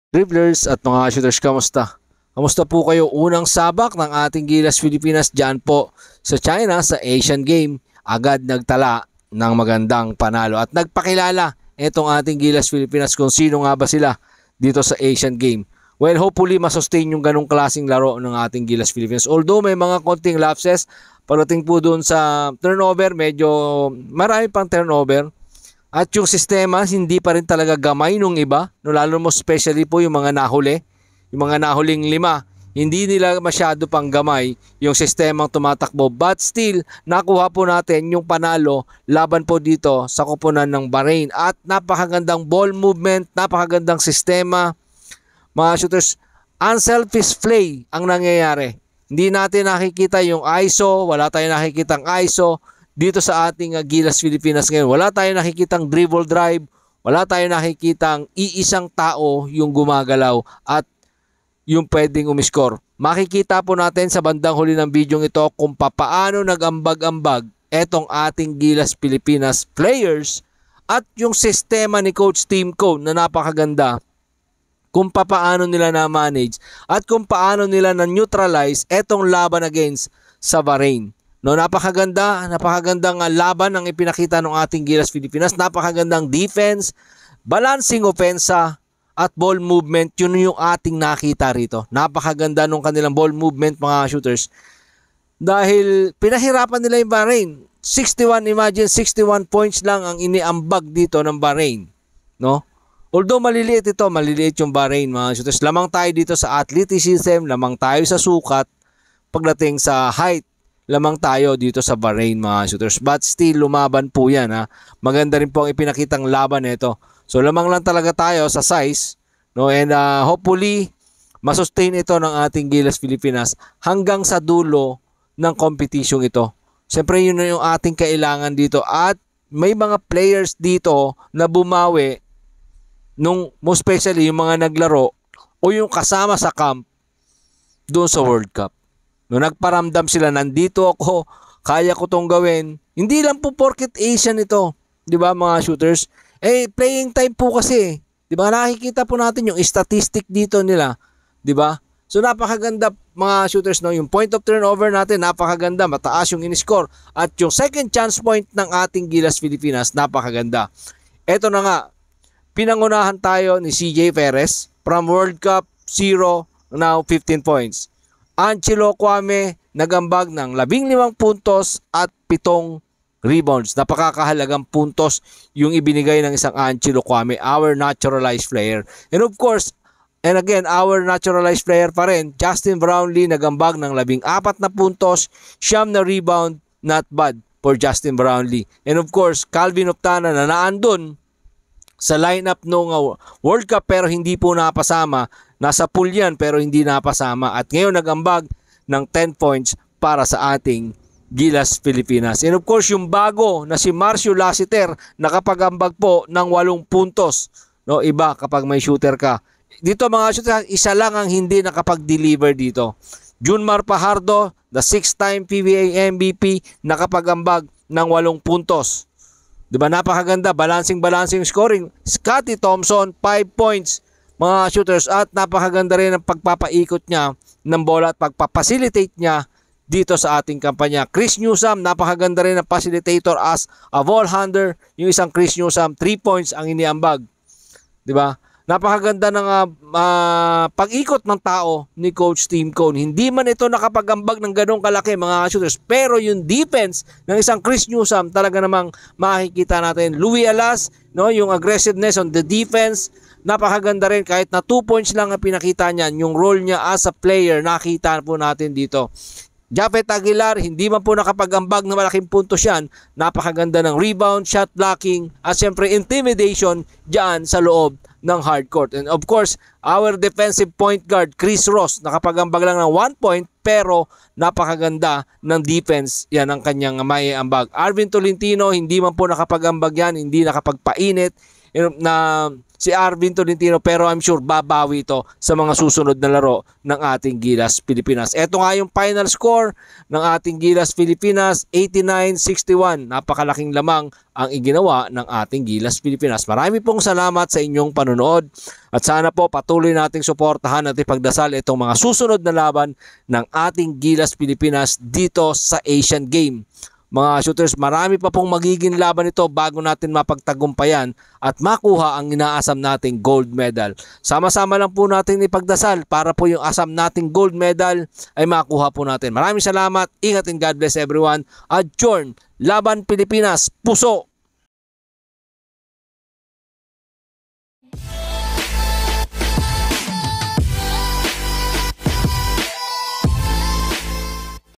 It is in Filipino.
Dribblers at mga shooters, kamusta? Kamusta po kayo? Unang sabak ng ating Gilas Pilipinas dyan po sa China sa Asian Game. Agad nagtala ng magandang panalo at nagpakilala itong ating Gilas Pilipinas kung sino nga ba sila dito sa Asian Game. Well, hopefully masustain yung ganong klaseng laro ng ating Gilas Pilipinas. Although may mga konting lapses, pagdating po doon sa turnover, medyo marami pang turnover. At yung sistema, hindi pa rin talaga gamay nung iba. No, lalo mo especially po yung mga nahuli. Yung mga nahuling 5. Hindi nila masyado pang gamay yung sistemang tumatakbo. But still, nakuha po natin yung panalo laban po dito sa koponan ng Bahrain. At napakagandang ball movement, napakagandang sistema. Mga shooters, unselfish play ang nangyayari. Hindi natin nakikita yung ISO, wala tayong nakikitang ISO dito sa ating Gilas Pilipinas ngayon. Wala tayong nakikitang dribble drive, wala tayong nakikitang iisang tao yung gumagalaw at yung pwedeng umiscore. Makikita po natin sa bandang huli ng video ito kung papaano nag-ambag-ambag etong ating Gilas Pilipinas players at yung sistema ni Coach Tim Cone na napakaganda, kung papaano nila na-manage at kung paano nila na-neutralize etong laban against sa Bahrain. No, napakagandang laban ang ipinakita ng ating Gilas Pilipinas. Napakagandang defense, balancing opensa at ball movement. Yun yung ating nakita rito. Napakaganda nung kanilang ball movement, mga shooters. Dahil pinahirapan nila yung Bahrain. 61 points lang ang iniambag dito ng Bahrain. No? Although maliliit yung Bahrain, mga shooters. Lamang tayo dito sa athleticism, lamang tayo sa sukat, pagdating sa height, lamang tayo dito sa Bahrain, mga shooters. But still, lumaban po yan. Ha? Maganda rin po ang ipinakitang laban nito. So, lamang lang talaga tayo sa size. No? And hopefully, masustain ito ng ating Gilas Pilipinas hanggang sa dulo ng competition ito. Siyempre, yun na yung ating kailangan dito. At may mga players dito na bumawi, most especially yung mga naglaro o yung kasama sa camp doon sa World Cup. No, nagparamdam sila, nandito ako, kaya ko tong gawin. Hindi lang po porket Asian ito, 'di ba, mga shooters? Playing time po kasi, 'di ba? Nakikita po natin yung statistic dito nila, 'di ba? So napakaganda, mga shooters, no, yung point of turnover natin napakaganda, mataas yung in-score at yung second chance point ng ating Gilas Pilipinas napakaganda. Ito na nga, pinangunahan tayo ni CJ Perez from World Cup 0, now 15 points. Angelo Kwame nagambag ng 15 puntos at 7 rebounds. Napakakahalagang puntos yung ibinigay ng isang Angelo Kwame, our naturalized player. And of course, and again, our naturalized player pa rin, Justin Brownlee nagambag ng 14 na puntos, 9 na rebound, not bad for Justin Brownlee. And of course, Calvin Optana na naandun sa lineup nung World Cup pero hindi po napasama. Nasa pool yan pero hindi napasama. At ngayon nagambag ng 10 points para sa ating Gilas Pilipinas. And of course, yung bago na si Marcio Lassiter nakapagambag po ng 8 puntos. No, iba kapag may shooter ka. Dito, mga shooter, isa lang ang hindi nakapag-deliver dito. Junmar Fajardo, the 6-time PBA MVP, nakapagambag ng 8 puntos. Diba, napakaganda, balancing scoring. Scotty Thompson, 5 points, mga shooters, at napakaganda rin ang pagpapaikot niya ng bola at pagpapacilitate niya dito sa ating kampanya. Chris Newsome, napakaganda rin ang facilitator as a ball handler. Yung isang Chris Newsome, 3 points ang iniambag. Diba? Napakaganda ng pag-ikot ng tao ni Coach Tim Cone. Hindi man ito nakapagambag ng ganong kalaki, mga shooters, pero yung defense ng isang Chris Newsome, talaga namang makikita natin. Louis Alas, no, yung aggressiveness on the defense, napakaganda rin. Kahit na 2 points lang ang pinakita niyan, yung role niya as a player, nakita po natin dito. Japhet Aguilar, hindi man po nakapagambag na malaking puntos yan. Napakaganda ng rebound, shot blocking, at syempre intimidation dyan sa loob ng hardcourt. And of course, our defensive point guard, Chris Ross, nakapagambag lang ng 1 point pero napakaganda ng defense yan ang kanyang maiambag. Arvin Tolentino, hindi man po nakapagambag yan, hindi nakapagpainit na si Arvin Tolentino, pero I'm sure babawi ito sa mga susunod na laro ng ating Gilas Pilipinas. Ito nga yung final score ng ating Gilas Pilipinas, 89-61. Napakalaking lamang ang iginawa ng ating Gilas Pilipinas. Marami pong salamat sa inyong panonood at sana po patuloy nating suportahan at ipagdasal itong mga susunod na laban ng ating Gilas Pilipinas dito sa Asian Game. Mga shooters, marami pa pong magiging laban ito bago natin mapagtagumpayan at makuha ang inaasam nating gold medal. Sama-sama lang po natin ipagdasal para po yung asam nating gold medal ay makuha po natin. Maraming salamat, ingat and God bless everyone. At Jorn, Laban Pilipinas, puso!